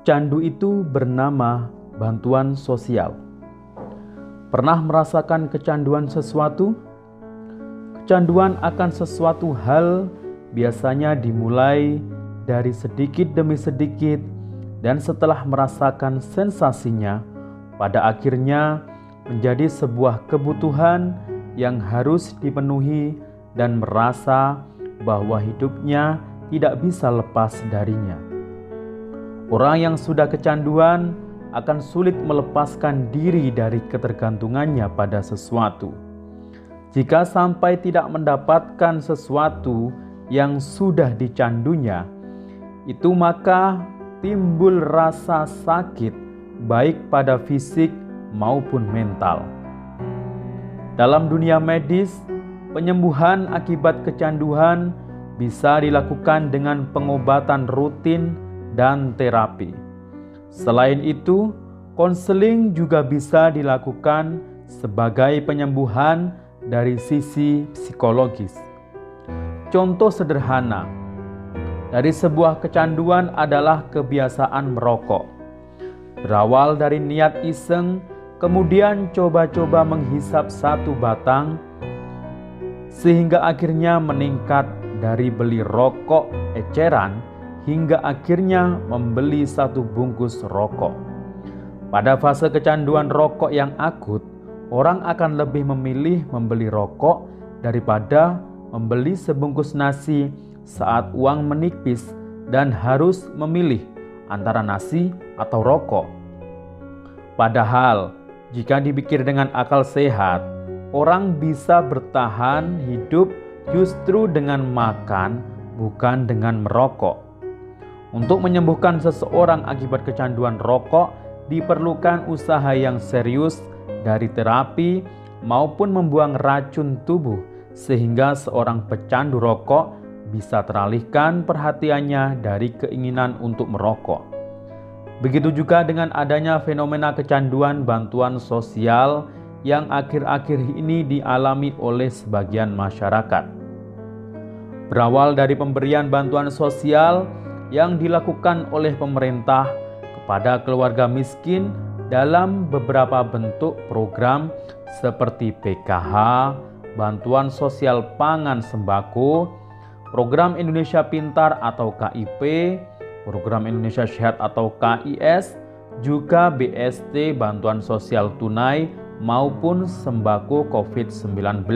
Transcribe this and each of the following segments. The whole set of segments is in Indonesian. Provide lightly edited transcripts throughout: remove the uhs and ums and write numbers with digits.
Candu itu bernama bantuan sosial. Pernah merasakan kecanduan sesuatu? Kecanduan akan sesuatu hal biasanya dimulai dari sedikit demi sedikit, dan setelah merasakan sensasinya, pada akhirnya menjadi sebuah kebutuhan yang harus dipenuhi dan merasa bahwa hidupnya tidak bisa lepas darinya. Orang yang sudah kecanduan akan sulit melepaskan diri dari ketergantungannya pada sesuatu. Jika sampai tidak mendapatkan sesuatu yang sudah dicandunya, itu maka timbul rasa sakit baik pada fisik maupun mental. Dalam dunia medis, penyembuhan akibat kecanduan bisa dilakukan dengan pengobatan rutin dan terapi. Selain itu, konseling juga bisa dilakukan sebagai penyembuhan dari sisi psikologis. Contoh sederhana dari sebuah kecanduan adalah kebiasaan merokok. Berawal dari niat iseng, kemudian coba-coba menghisap satu batang, sehingga akhirnya meningkat dari beli rokok eceran hingga akhirnya membeli satu bungkus rokok. Pada fase kecanduan rokok yang akut, orang akan lebih memilih membeli rokok daripada membeli sebungkus nasi saat uang menipis dan harus memilih antara nasi atau rokok. Padahal, jika dipikir dengan akal sehat, orang bisa bertahan hidup justru dengan makan, bukan dengan merokok. Untuk menyembuhkan seseorang akibat kecanduan rokok, diperlukan usaha yang serius dari terapi maupun membuang racun tubuh, sehingga seorang pecandu rokok bisa teralihkan perhatiannya dari keinginan untuk merokok. Begitu juga dengan adanya fenomena kecanduan bantuan sosial yang akhir-akhir ini dialami oleh sebagian masyarakat. Berawal dari pemberian bantuan sosial yang dilakukan oleh pemerintah kepada keluarga miskin dalam beberapa bentuk program seperti PKH, bantuan sosial pangan sembako, program Indonesia Pintar atau KIP, program Indonesia Sehat atau KIS, juga BST bantuan sosial tunai maupun sembako COVID-19.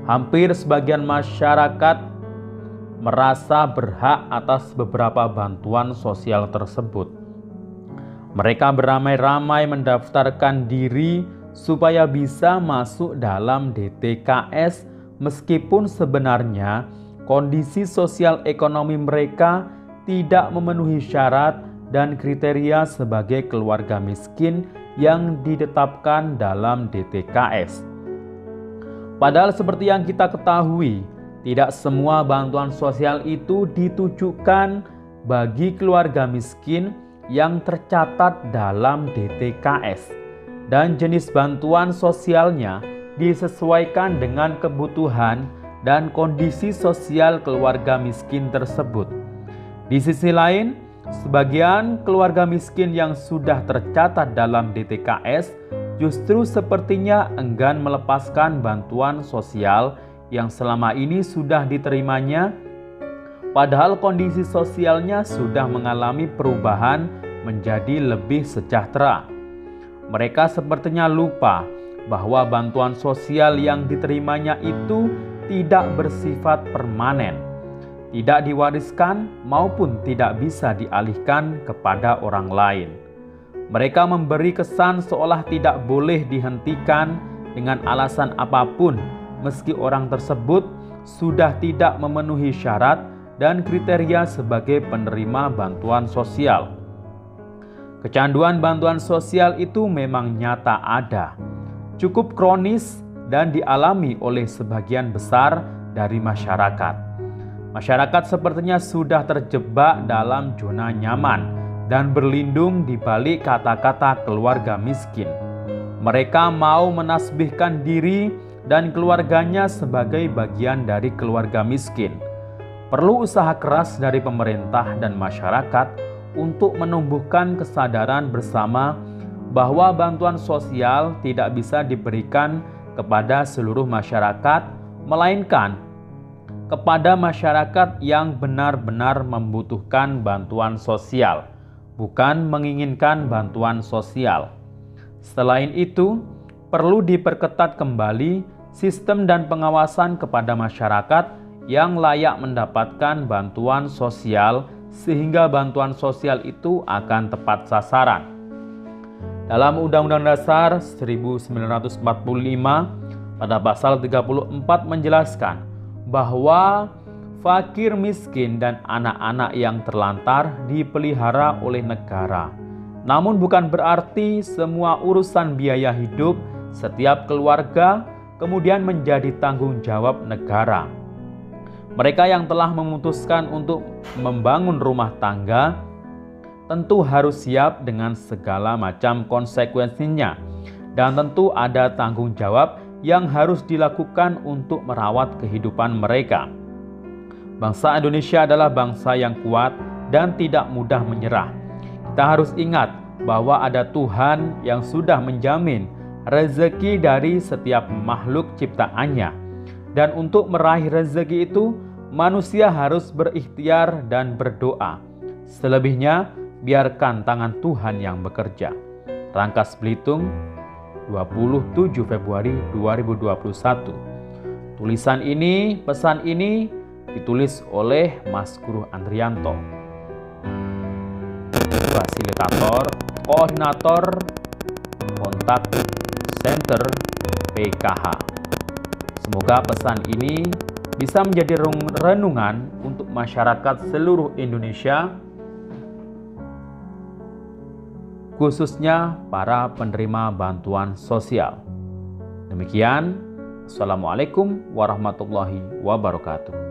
Hampir sebagian masyarakat merasa berhak atas beberapa bantuan sosial tersebut. Mereka beramai-ramai mendaftarkan diri supaya bisa masuk dalam DTKS, meskipun sebenarnya kondisi sosial ekonomi mereka tidak memenuhi syarat dan kriteria sebagai keluarga miskin yang ditetapkan dalam DTKS. Padahal seperti yang kita ketahui, tidak semua bantuan sosial itu ditujukan bagi keluarga miskin yang tercatat dalam DTKS, dan jenis bantuan sosialnya disesuaikan dengan kebutuhan dan kondisi sosial keluarga miskin tersebut. Di sisi lain, sebagian keluarga miskin yang sudah tercatat dalam DTKS justru sepertinya enggan melepaskan bantuan sosial yang selama ini sudah diterimanya, padahal kondisi sosialnya sudah mengalami perubahan menjadi lebih sejahtera. Mereka sepertinya lupa bahwa bantuan sosial yang diterimanya itu tidak bersifat permanen, tidak diwariskan maupun tidak bisa dialihkan kepada orang lain. Mereka memberi kesan seolah tidak boleh dihentikan dengan alasan apapun, meski orang tersebut sudah tidak memenuhi syarat dan kriteria sebagai penerima bantuan sosial. Kecanduan bantuan sosial itu memang nyata ada, cukup kronis dan dialami oleh sebagian besar dari masyarakat. Masyarakat sepertinya sudah terjebak dalam zona nyaman dan berlindung di balik kata-kata keluarga miskin. Mereka mau menasbihkan diri dan keluarganya sebagai bagian dari keluarga miskin. Perlu usaha keras dari pemerintah dan masyarakat untuk menumbuhkan kesadaran bersama bahwa bantuan sosial tidak bisa diberikan kepada seluruh masyarakat, melainkan kepada masyarakat yang benar-benar membutuhkan bantuan sosial, bukan menginginkan bantuan sosial. Selain itu, perlu diperketat kembali sistem dan pengawasan kepada masyarakat yang layak mendapatkan bantuan sosial sehingga bantuan sosial itu akan tepat sasaran. Dalam Undang-Undang Dasar 1945 pada pasal 34 menjelaskan bahwa fakir miskin dan anak-anak yang terlantar dipelihara oleh negara. Namun bukan berarti semua urusan biaya hidup setiap keluarga kemudian menjadi tanggung jawab negara. Mereka yang telah memutuskan untuk membangun rumah tangga tentu harus siap dengan segala macam konsekuensinya, dan tentu ada tanggung jawab yang harus dilakukan untuk merawat kehidupan mereka. Bangsa Indonesia adalah bangsa yang kuat dan tidak mudah menyerah. Kita harus ingat bahwa ada Tuhan yang sudah menjamin rezeki dari setiap makhluk ciptaannya. Dan untuk meraih rezeki itu, manusia harus berikhtiar dan berdoa. Selebihnya, biarkan tangan Tuhan yang bekerja. Rangkas Belitung, 27 Februari 2021. Pesan ini ditulis oleh Mas Guru Andrianto, fasilitator, koordinator, kontak center PKH. Semoga pesan ini bisa menjadi renungan untuk masyarakat seluruh Indonesia, khususnya para penerima bantuan sosial. Demikian, Assalamualaikum warahmatullahi wabarakatuh.